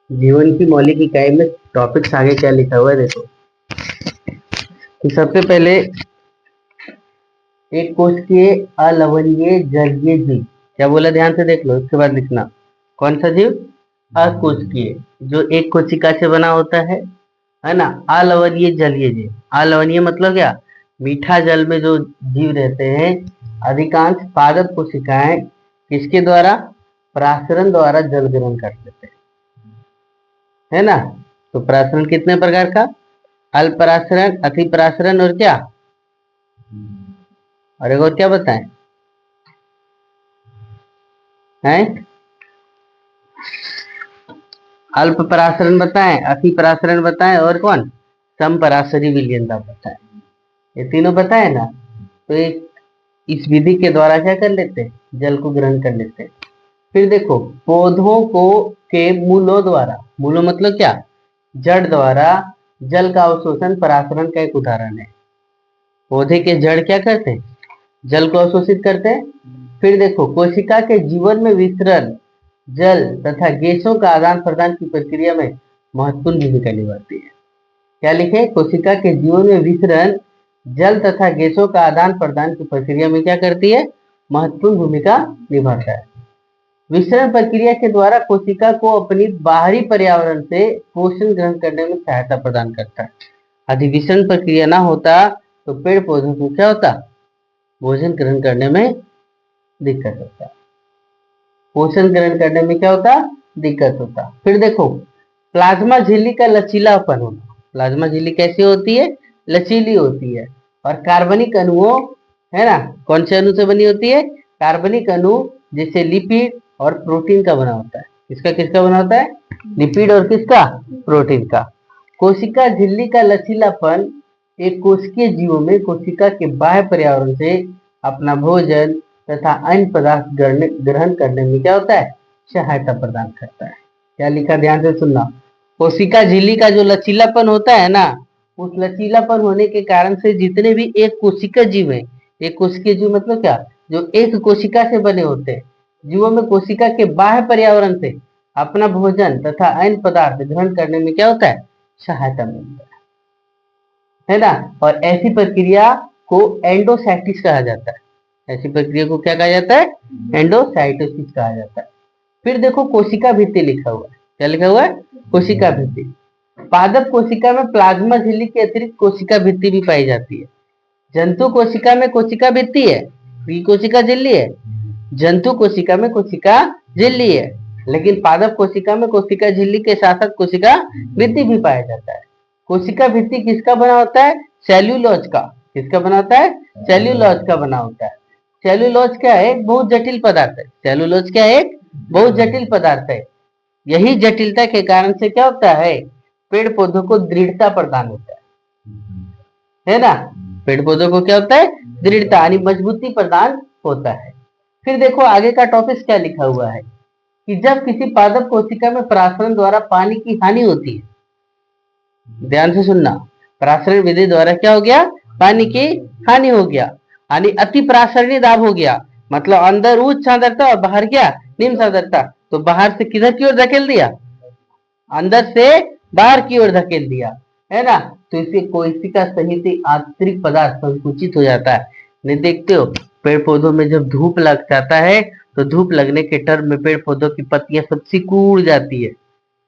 जीवन की मौलिक इकाई में टॉपिक्स आगे क्या लिखा हुआ है देखो। तो सबसे पहले एक कोशिकीय अलवणीय जलीय जीव, क्या बोला ध्यान से देख लो, इसके बाद लिखना कौन सा जीव, अकोशिकीय, जो एक कोशिका से बना होता है ना। अलवणीय जलीय जीव, अलवणीय मतलब क्या, मीठा जल में जो जीव रहते हैं। अधिकांश पादप कोशिकाएं किसके द्वारा, परासरण द्वारा जल ग्रहण कर लेते हैं, है ना। तो परासरण कितने प्रकार का, अल्प परासरण, अति परासरण और क्या, और एक और क्या बताएं, हैं अल्प परासरण बताएं, अति परासरण बताएं और कौन, सम परासरी विलयनता बताएं। ये तीनों बताए ना। तो एक इस विधि के द्वारा क्या कर लेते हैं, जल को ग्रहण कर लेते हैं। फिर देखो पौधों को के मूलों द्वारा, मूलों मतलब क्या, जड़ द्वारा जल का अवशोषण परासरण का एक उदाहरण है। पौधे के जड़ क्या करते हैं, जल को अवशोषित करते हैं। फिर देखो कोशिका के जीवन में विसरण जल तथा गैसों का आदान प्रदान की प्रक्रिया में महत्वपूर्ण भूमिका निभाती है। क्या लिखे, कोशिका के जीवन में विसरण जल तथा गैसों का आदान प्रदान की प्रक्रिया में क्या करती है, महत्वपूर्ण भूमिका निभाता है। विसरण प्रक्रिया के द्वारा कोशिका को अपनी बाहरी पर्यावरण से पोषण ग्रहण करने में सहायता प्रदान करता है। यदि विसरण प्रक्रिया ना होता तो पेड़ पौधों को क्या होता, भोजन ग्रहण करने में दिक्कत होता, पोषण ग्रहण करने में क्या होता, दिक्कत होता। फिर देखो प्लाज्मा झिल्ली का लचीलापन होना, प्लाज्मा झिल्ली कैसी होती है, लचीली होती है। और कार्बनिक अणुओं, है ना, कौन से अणु से बनी होती है, कार्बनिक अणु जैसे लिपिड और प्रोटीन का बना होता है। किसका किसका बना होता है, लिपिड और किसका, प्रोटीन का। कोशिका झिल्ली का लचीलापन एक कोशिकीय जीवों में कोशिका के बाह्य पर्यावरण से अपना भोजन तथा अन्य पदार्थ ग्रहण करने में क्या होता है, सहायता प्रदान करता है। क्या लिखा, ध्यान से सुनना। कोशिका झिल्ली का जो लचीलापन होता है ना, उस लचीलापन होने के कारण से जितने भी एक कोशिका जीव है, एक कोशिकीय जीव मतलब क्या, जो एक कोशिका से बने होते हैं, जीवों में कोशिका के बाह्य पर्यावरण से अपना भोजन तथा अन्य पदार्थ ग्रहण करने में क्या होता है, सहायता मिलता है ना। और ऐसी प्रक्रिया को एंडोसाइटिस कहा जाता है। ऐसी प्रक्रिया को क्या कहा जाता है, एंडोसाइटोसिस कहा जाता है। फिर देखो कोशिका भित्ति लिखा हुआ है, क्या लिखा हुआ है, कोशिका भित्ति। पादप कोशिका में प्लाज्मा झिल्ली के अतिरिक्त कोशिका भित्ति भी पाई जाती है। जंतु कोशिका में कोशिका भित्ति है, कोशिका झिल्ली है। जंतु कोशिका में कोशिका झिल्ली है, लेकिन पादप कोशिका में कोशिका झिल्ली के साथ साथ कोशिका भित्ति भी पाया जाता है। कोशिका भित्ति किसका बना होता है, सेल्यूलोज का। किसका बना होता है, सेल्यूलोज का बना होता है। सेल्यूलोज क्या है, एक बहुत जटिल पदार्थ है। सेल्यूलोज क्या है, एक बहुत जटिल पदार्थ है। यही जटिलता के कारण से क्या होता है, पेड़ पौधों को दृढ़ता प्रदान होता है ना। पेड़ पौधों को क्या होता है, दृढ़ता यानी मजबूती प्रदान होता है। फिर देखो आगे का टॉपिक क्या लिखा हुआ है कि जब किसी पादप कोशिका में परासरण द्वारा पानी की हानि होती है, ध्यान से सुनना, परासरण विधि द्वारा क्या हो गया, पानी की हानि हो गया, यानी अति परासरणी दाब हो गया। मतलब अंदर उच्च सांद्रता और बाहर क्या, निम्न सांद्रता। तो बाहर से किधर की ओर धकेल दिया, अंदर से बाहर की ओर धकेल दिया, है ना। तो इससे कोशिका सहित आंतरिक पदार्थ संकुचित हो जाता है। नहीं देखते हो पेड़ पौधों में जब धूप लग जाता है तो धूप लगने के टर्म में पेड़ पौधों की पत्तियां सब सिकुड़ जाती है,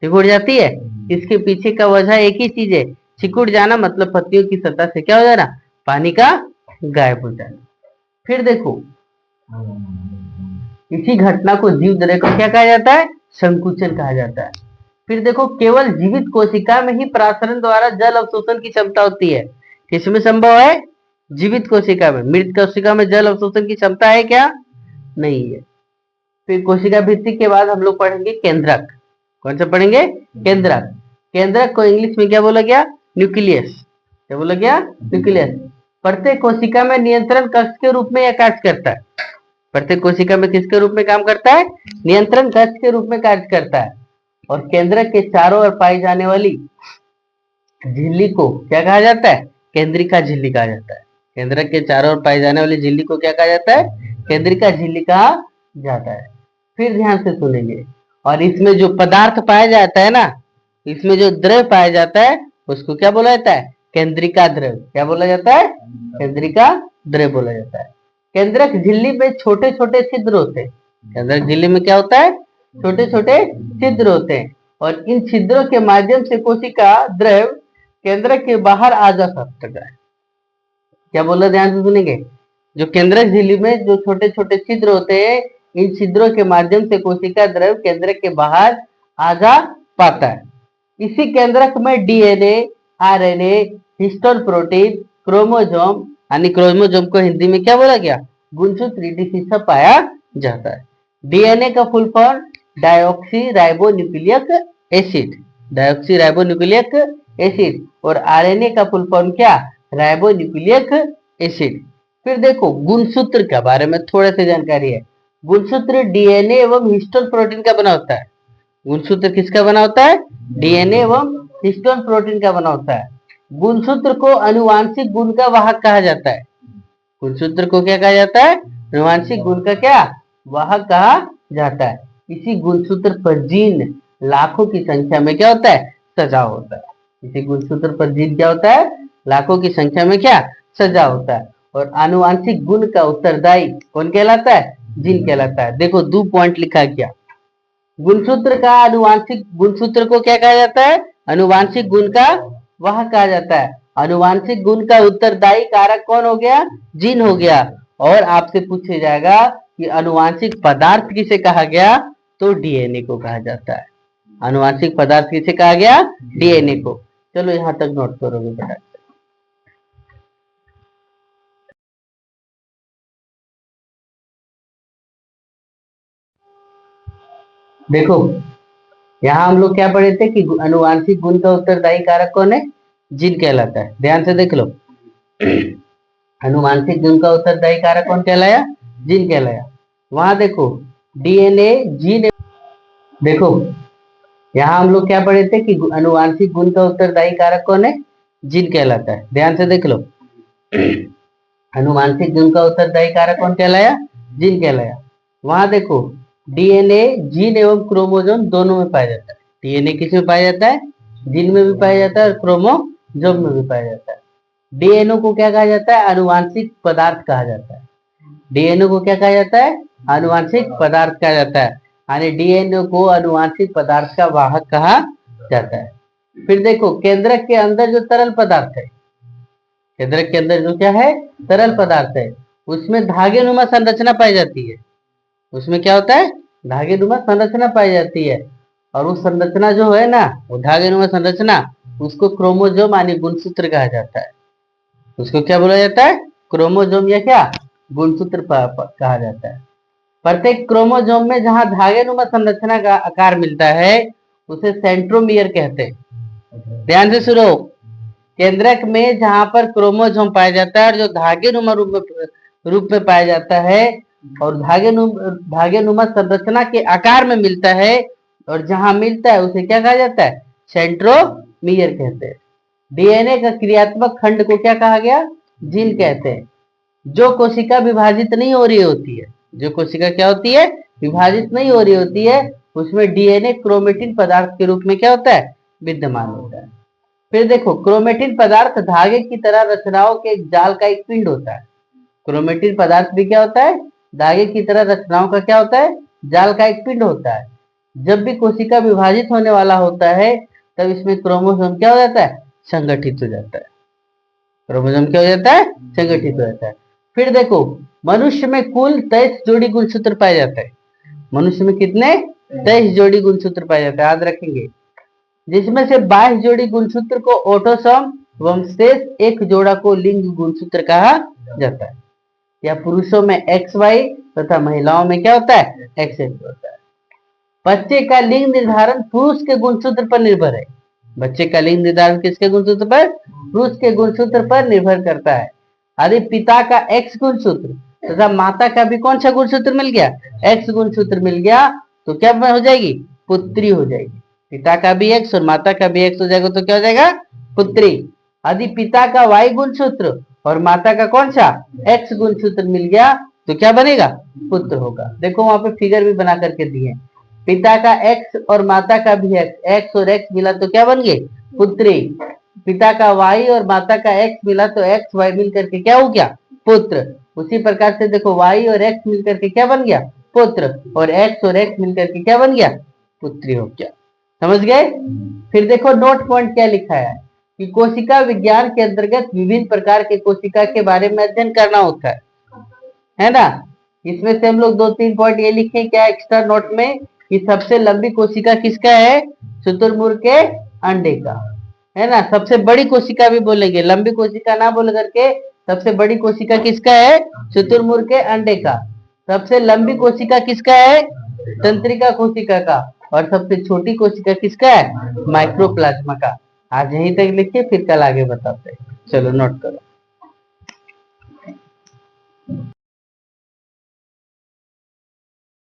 सिकुड़ जाती है। इसके पीछे का वजह एक ही चीज है, सिकुड़ जाना मतलब पत्तियों की सतह से क्या हो जाना, पानी का गायब हो जाना। फिर देखो इसी घटना को जीव दर को क्या कहा जाता है, संकुचन कहा जाता है। फिर देखो केवल जीवित कोशिका में ही परासरण द्वारा जल अवशोषण की क्षमता होती है। किसमें संभव है, जीवित कोशिका में। मृत कोशिका में जल अवशोषण की क्षमता है क्या, नहीं है। फिर कोशिका भित्ति के बाद हम लोग पढ़ेंगे केंद्रक। कौन सा पढ़ेंगे, केंद्रक। केंद्रक को इंग्लिश में क्या बोला गया, न्यूक्लियस। क्या बोला गया, न्यूक्लियस। प्रत्येक कोशिका में नियंत्रण कक्ष के रूप में यह कार्य करता है। प्रत्येक कोशिका में किसके रूप में काम करता है, नियंत्रण कक्ष के रूप में कार्य करता है। और केंद्रक के चारों ओर पाई जाने वाली झिल्ली को क्या कहा जाता है, केंद्रिका झिल्ली कहा जाता है। केंद्रक के चारों ओर पाई जाने वाली झिल्ली को क्या कहा जाता है, केंद्रिका झिल्ली कहा जाता है। फिर ध्यान से सुनेंगे। और इसमें जो पदार्थ पाया जाता है ना, इसमें जो द्रव पाया जाता है उसको क्या बोला जाता है? केंद्रिका द्रव। क्या बोला जाता है? केंद्रिका द्रव बोला जाता है। केंद्रक झिल्ली में छोटे छोटे छिद्र होते हैं। केंद्रक झिल्ली में क्या होता है? छोटे छोटे छिद्र होते हैं, और इन छिद्रों के माध्यम से कोशिका द्रव केंद्रक के बाहर आ जा सकता है। क्या बोला? ध्यान से सुनेंगे। जो केंद्रक झिल्ली में जो छोटे छोटे छिद्र होते हैं, इन छिद्रों के माध्यम से कोशिका द्रव केंद्रक के बाहर आ जा पाता है। इसी केंद्रक में DNA, RNA, histone protein, chromosome, यानी क्रोमोसोम को हिंदी में क्या बोला गया? गुणसूत्र, etc. सब पाया जाता है। डीएनए का full form diauxie ribo nucleic acid, diauxie ribo nucleic acid. और आरएनए का फुल फॉर्म क्या? Ribo nucleic acid. फिर देखो गुणसूत्र के बारे में थोड़ा सी जानकारी है। गुणसूत्र डीएनए एवं हिस्टोन प्रोटीन का बना होता है। गुणसूत्र किसका बना होता है? डीएनए एवं हिस्टोन प्रोटीन का बना होता है। गुणसूत्र को आनुवांशिक गुण का वाहक कहा जाता है। गुणसूत्र को क्या कहा जाता है? आनुवांशिक गुण का क्या? वाहक कहा जाता है। इसी गुणसूत्र पर जीन लाखों की संख्या में क्या होता है? सजा होता है। इसी गुणसूत्र पर जीन क्या होता है? लाखों की संख्या में क्या? सजा होता है। और आनुवांशिक गुण का उत्तरदायी कौन कहलाता है? जीन कहलाता है। देखो 2 पॉइंट लिखा गया। गुणसूत्र का आनुवांशिक, गुणसूत्र को क्या कहा जाता है? आनुवांशिक गुण का वाहक कहा जाता है। आनुवांशिक गुण का उत्तरदायी कारक कौन हो गया? जीन हो गया। और आपसे पूछा जाएगा कि आनुवांशिक पदार्थ किसे कहा गया? तो डीएनए को कहा जाता है। आनुवांशिक पदार्थ किसे कहा गया? डीएनए को। चलो यहां तक नोट करोगे बेटा। देखो यहाँ हम लोग क्या पढ़े थे कि आनुवांशिक गुण का उत्तरदायी कारक कौन है? जीन कहलाता है। ध्यान से देख लो। आनुवांशिक गुण का उत्तरदायी कारक कौन कहलाया? जीन कहलाया। वहां देखो डीएनए, जीन। देखो यहाँ हम लोग क्या पढ़े थे कि आनुवांशिक गुण का उत्तरदायी कारक कौन है? जीन कहलाता है। ध्यान से देख लो। आनुवांशिक गुण का उत्तरदायी कारक कौन कहलाया? जीन कहलाया। वहां देखो डीएनए, जीन एवं क्रोमोसोम दोनों में पाया जाता है। डीएनए किस में पाया जाता है? जीन में भी पाया जाता है और क्रोमोसोम में भी पाया जाता है। डीएनए को क्या कहा जाता है? आनुवांशिक पदार्थ कहा जाता है। डीएनए को क्या कहा जाता है? आनुवांशिक पदार्थ कहा जाता है। यानी डीएनए को आनुवांशिक पदार्थ का वाहक कहा जाता है। फिर देखो केंद्रक के अंदर जो तरल पदार्थ है, केंद्रक के अंदर जो क्या है? तरल पदार्थ है, उसमें धागेनुमा संरचना पाई जाती है। उसमें क्या होता है? धागेनुमा संरचना पाई जाती है। और उस संरचना जो है ना, वो धागेनुमा संरचना, उसको क्रोमोसोम यानी गुणसूत्र कहा जाता है। उसको क्या बोला जाता है? क्रोमोसोम या क्या? गुणसूत्र कहा जाता है। प्रत्येक क्रोमोसोम में जहां धागेनुमा संरचना का आकार मिलता है उसे सेंट्रोमियर कहते हैं। ध्यान से सुनो। केंद्रक में जहां पर क्रोमोसोम पाया जाता है और जो धागेनुमा रूप में पाया जाता है और धागेनुमा संरचना के आकार में मिलता है, और जहां मिलता है उसे क्या कहा जाता है? सेंट्रोमियर कहते हैं। डीएनए का क्रियात्मक खंड को क्या कहा गया? जीन कहते हैं। जो कोशिका विभाजित नहीं हो रही होती है, जो कोशिका क्या होती है? विभाजित नहीं हो रही होती है, उसमें डीएनए क्रोमेटिन पदार्थ के रूप में क्या होता है? विद्यमान होता है। फिर देखो क्रोमेटिन पदार्थ धागे की तरह रचनाओं के एक जाल का एक पिंड होता है। क्रोमेटिन पदार्थ भी क्या होता है? धागे की तरह रचनाओं का क्या होता है? जाल का एक पिंड होता है। जब भी कोशिका विभाजित होने वाला होता है तब इसमें क्रोमोसोम क्या हो जाता है? संगठित हो जाता है। क्रोमोसोम क्या हो जाता है? संगठित हो जाता है। फिर देखो मनुष्य में कुल 23 जोड़ी गुणसूत्र पाए जाते हैं। मनुष्य में कितने? 23 जोड़ी गुणसूत्र पाए जाते हैं, याद रखेंगे। जिसमें से 22 जोड़ी गुणसूत्र को ऑटोसोम एवं शेष एक जोड़ा को लिंग गुणसूत्र कहा जाता है। या पुरुषों में XY तथा महिलाओं में क्या होता है? XX होता है। बच्चे का लिंग निर्धारण पुरुष के गुणसूत्र पर निर्भर है। बच्चे का लिंग निर्धारण किसके गुणसूत्र पर? पुरुष के गुणसूत्र पर निर्भर करता है। यदि पिता का X गुणसूत्र तथा माता का भी कौन सा गुणसूत्र मिल गया? X गुणसूत्र मिल गया तो क्या हो जाएगी? पुत्री हो जाएगी। पिता का भी X और माता का भी X हो जाएगा तो क्या हो जाएगा? पुत्री। यदि पिता का Y गुणसूत्र और माता का कौन सा? X गुणसूत्र मिल गया तो क्या बनेगा? पुत्र होगा। देखो वहां पे फिगर भी बना करके दिए, पिता का एक्स और माता का भी एक्स, एक्स और एक्स मिला तो क्या बन गए? पुत्री। पिता का वाई और माता का एक्स मिला तो एक्स वाई मिल करके क्या हो गया? पुत्र। उसी प्रकार से देखो वाई और एक्स मिल करके क्या बन गया? पुत्र। और एक्स मिल करके क्या बन गया? पुत्री हो गया। समझ गए? फिर देखो नोट पॉइंट क्या लिखा है कि कोशिका विज्ञान के अंतर्गत विभिन्न प्रकार के कोशिका के बारे में अध्ययन करना होता है ना। इसमें से हम लोग 2-3 पॉइंट ये लिखे क्या एक्स्ट्रा नोट में कि सबसे लंबी कोशिका किसका है? शुतुरमुर्ग के अंडे का, है ना। सबसे बड़ी कोशिका भी बोलेंगे, लंबी कोशिका ना बोल करके सबसे बड़ी कोशिका किसका है? शुतुरमुर्ग के अंडे का। सबसे लंबी कोशिका किसका है? तंत्रिका कोशिका का। और सबसे छोटी कोशिका किसका है? माइक्रोप्लाज्मा का। आज यहीं तक लिखिए, फिर कल आगे बताते हैं। चलो नोट करो।